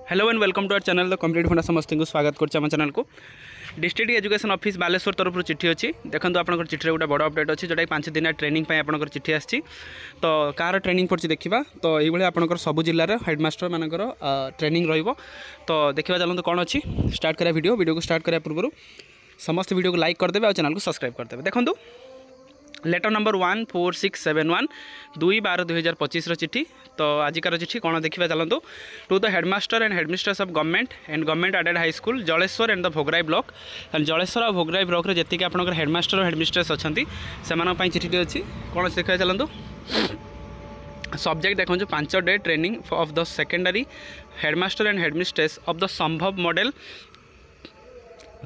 Hello and welcome to our channel the complete funda समस्त को स्वागत करम चैनल को। डिस्ट्रिक्ट एजुकेशन ऑफिस बालेश्वर तरफ चिठी अच्छी देखो आप चिठी गोटे बड़ अपडेट अच्छी जोटा 5 दिन ट्रेनिंग आप चिठी आसी तो कार ट्रेनिंग पड़ी देखा तो ये आप सब जिलार हेडमास्टर मानकर ट्रेनिंग तो देखा चलते कौन अच्छी स्टार्ट करा वीडियो को स्टार्ट करा पूर्व समस्त वीडियो को लाइक करदे और चैनल को सब्सक्राइब करदे। देखो लेटर नंबर 14671 2/12/2025 चिठी तो आजिकार चिठी कौन देखा चलतु to the headmaster and headmistress of government and government aided high school Jaleswar and the Bhograi block Jaleswar और भोगराई ब्लॉक रे जी आप हेडमास्टर और हेडमिस्ट्रेस अच्छा से चिठी अच्छी कौन देखा चलतु सब्जेक्ट देखो 5 day training of the secondary headmaster and headmistress of the संभव मॉडल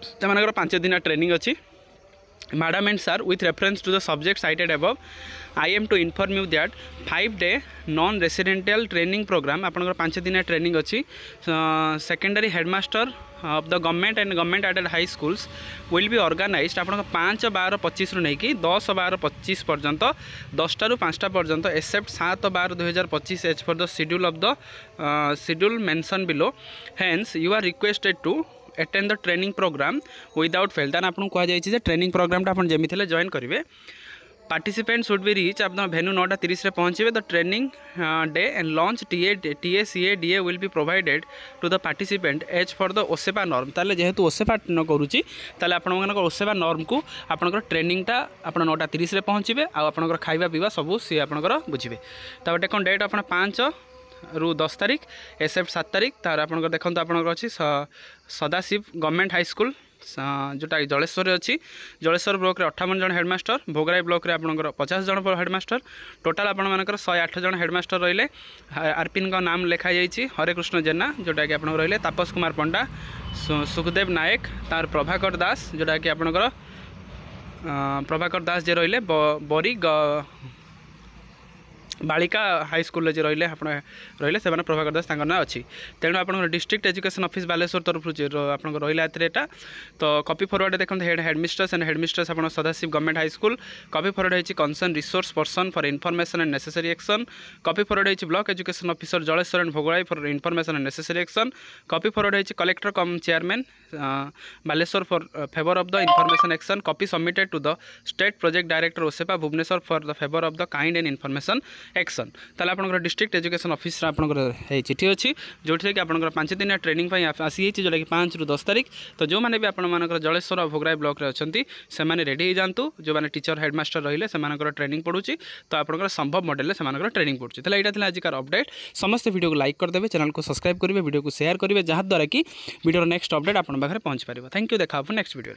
से 5 दिन ट्रेनिंग अच्छी। Madam and sir, with reference to the subject cited above, I am to inform you that 5-day non-residential training program आपनकर 5 दिन training अच्छी secondary headmaster of the government and government aided high schools will be organized आपन 5/12/25 रु नहीं कि 10/12/25 पर्यंत 10टा ରୁ 5टा पर्यंत except 7/12/2025 as per the schedule of the schedule mentioned below. Hence you are requested to attend the training program without fail तान आपको कहुई ट्रेनिंग प्रोग्रामटा आप जमी जॉइन करेंगे। पार्टिसिपेंट शुड बी रीच आप भेन्यू 9:30 रे पहुँचे the training day and lunch TACA will be provided to the participant as for the OSEPA norm ताले जेहेतु ओसेपा न करुच्ची ताले आपनकर ओसेपा नॉर्म को आपनकर ट्रेनिंगटा आप 9:30 रे पहुँचे आपनकर खाइबा पीवा सबू सी आपनकर बुझे तापर देखो डेट आप 5 ରୁ 10 तारीख एक्सेप्ट 7 तारीख तार आप देखो आपंकर अच्छी सदाशिव गवर्नमेंट हाई स्कूल जोटा जलेश्वर अच्छी जलेश्वर ब्लॉक रे 58 जन हेडमास्टर भोगराई ब्लॉक रे आपंकर 50 जन हेडमास्टर टोटाल आपर 108 जन हेडमास्टर रहिले। आरपीन का नाम लिखा जाइए हरे कृष्ण जेना जोटा कि आप रहिले तापस कुमार पंडा सुखदेव नायक तार प्रभाकर दास जोटा कि आपंकर प्रभाकर दास जे रहिले बरी बालिका हाई स्कूल जे रहिले रहिले से प्रभाकर दास ना अच्छी तेणु आप डिस्ट्रिक्ट एजुकेशन ऑफिस बालेश्वर तरफ आप रहा तो कॉपी फॉरवर्ड देखते हेडमिस्ट्रेस एंड हेडमिस्ट्रेस आप Sadashiv government high school copy forward होती concern resource person for information and necessary action copy forward होती block education officer Jaleswar and Bhograi for information and necessary action copy forward होती collector cum chairman Baleswar for favour of the information action copy submitted to the state project director OSEPA Bhubaneswar for the favour of the kind and information action ताले आपनकर district education office आपनकर चिठी अच्छी जो कि आपनकर 5 दिन ट्रेनिंग आसी जोटा कि 5 ରୁ 10 तारीख तो जो मैंने भी आपनकर जलेश्वर और भोगराई ब्लॉक रे अच्छी से रेडी हो जातु जो मैंने टीचर हेडमास्टर रहिले से ट्रेनिंग पड़ुची तो आपनकर संभव मॉडल से ट्रेनिंग पड़ुची तो यहाँ आजिकार अपडेट समस्त वीडियो को लाइक करदे चैनल को सब्सक्राइब करेंगे वीडियो को शेयर करेंगे जहाँद्वारा कि वीडियो नेक्स्ट अपडेट आप पाखे पहुँच पार। थैंक यू देखा नेक्स्ट वीडियो।